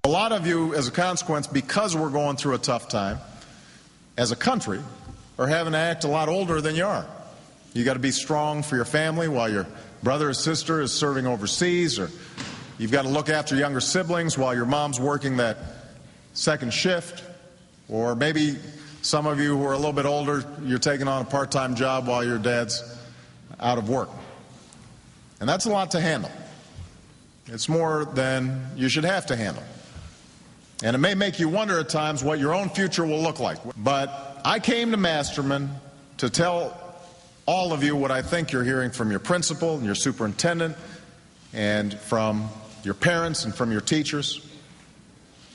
A lot of you, as a consequence, because we're going through a tough time, as a country, are having to act a lot older than you are. You got to be strong for your family while your brother or sister is serving overseas, or you've got to look after younger siblings while your mom's working that second shift, or maybe some of you who are a little bit older, you're taking on a part-time job while your dad's out of work. And that's a lot to handle. It's more than you should have to handle. And it may make you wonder at times what your own future will look like. But I came to Masterman to tell all of you what I think you're hearing from your principal and your superintendent and from your parents and from your teachers.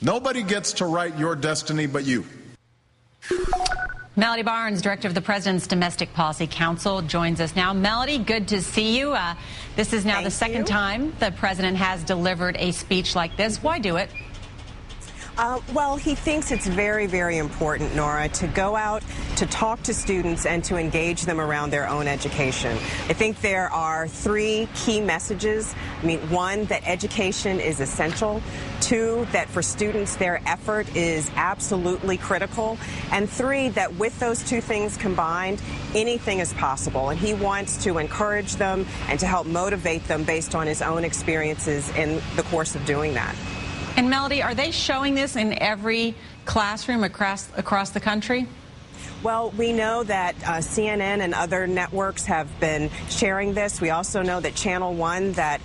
Nobody gets to write your destiny but you. Melody Barnes, director of the President's Domestic Policy Council, joins us now. Melody, good to see you. This is now the second time the president has delivered a speech like this. Why do it? Well, he thinks it's very, very important, Nora, to go out, to talk to students, and to engage them around their own education. I think there are three key messages. I mean, one, that education is essential. Two, that for students, their effort is absolutely critical. And three, that with those two things combined, anything is possible. And he wants to encourage them and to help motivate them based on his own experiences in the course of doing that. And Melody, are they showing this in every classroom across the country? Well, we know that CNN and other networks have been sharing this. We also know that Channel 1, that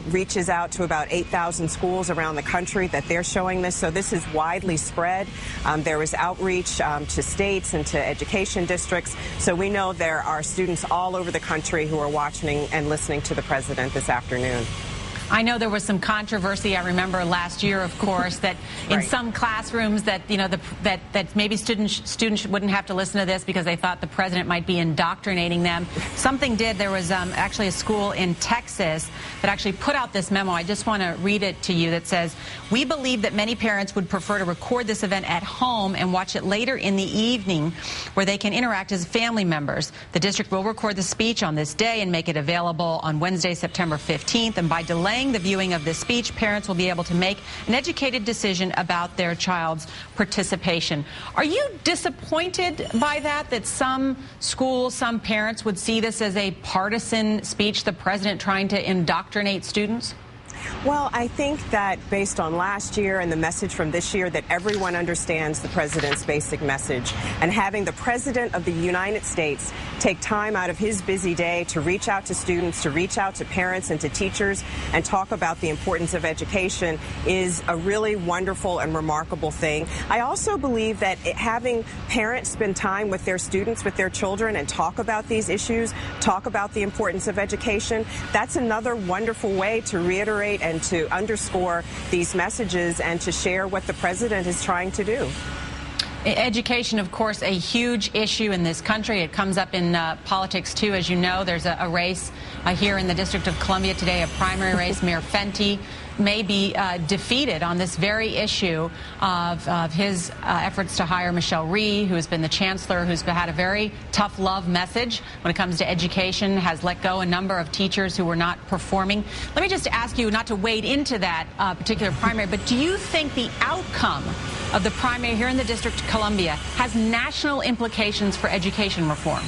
reaches out to about 8,000 schools around the country, that they're showing this. So this is widely spread. There is outreach to states and to education districts. So we know there are students all over the country who are watching and listening to the president this afternoon. I know there was some controversy. I remember last year, of course, that in some classrooms that that maybe students wouldn't have to listen to this because they thought the president might be indoctrinating them. Something did. There was actually a school in Texas that actually put out this memo. I just want to read it to you. That says, "We believe that many parents would prefer to record this event at home and watch it later in the evening, where they can interact as family members. The district will record the speech on this day and make it available on Wednesday, September 15th. And by delaying the viewing of this speech, parents will be able to make an educated decision about their child's participation." Are you disappointed by that some schools, some parents would see this as a partisan speech, the president trying to indoctrinate students? Well, I think that based on last year and the message from this year, that everyone understands the president's basic message. And having the president of the United States take time out of his busy day to reach out to students, to reach out to parents and to teachers and talk about the importance of education is a really wonderful and remarkable thing. I also believe that having parents spend time with their students, with their children, and talk about these issues, talk about the importance of education, that's another wonderful way to reiterate and to underscore these messages and to share what the president is trying to do. Education, of course, a huge issue in this country. It comes up in politics, too. As you know, there's a race here in the District of Columbia today, a primary race. Mayor Fenty may be defeated on this very issue of his efforts to hire Michelle Rhee, who has been the chancellor, who's had a very tough love message when it comes to education, has let go a number of teachers who were not performing. Let me just ask you, not to wade into that particular primary, but do you think the outcome of the primary here in the District of Columbia has national implications for education reform?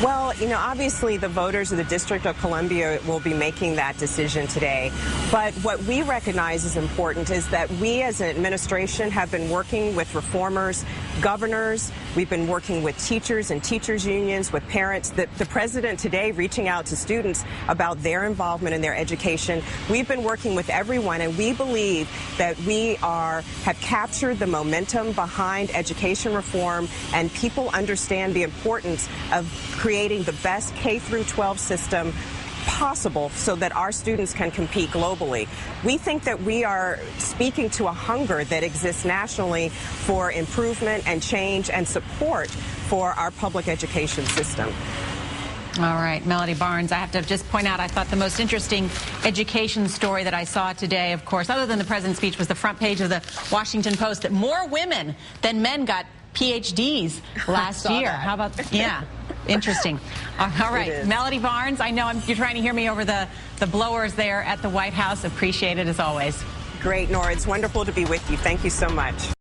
Well, you know, obviously the voters of the District of Columbia will be making that decision today. But what we recognize is important is that we as an administration have been working with reformers, governors. We've been working with teachers and teachers unions, with parents. The president today reaching out to students about their involvement in their education. We've been working with everyone, and we believe that we have captured the momentum behind education reform, and people understand the importance of creating the best K-12 system possible so that our students can compete globally. We think that we are speaking to a hunger that exists nationally for improvement and change and support for our public education system. All right, Melody Barnes, I have to just point out, I thought the most interesting education story that I saw today, of course, other than the president's speech, was the front page of the Washington Post, that more women than men got PhDs last year. That. How about, yeah. Interesting. All right, Melody Barnes, I know you're trying to hear me over the blowers there at the White House. Appreciate it as always. Great. Great, Nora. It's wonderful to be with you. Thank you so much.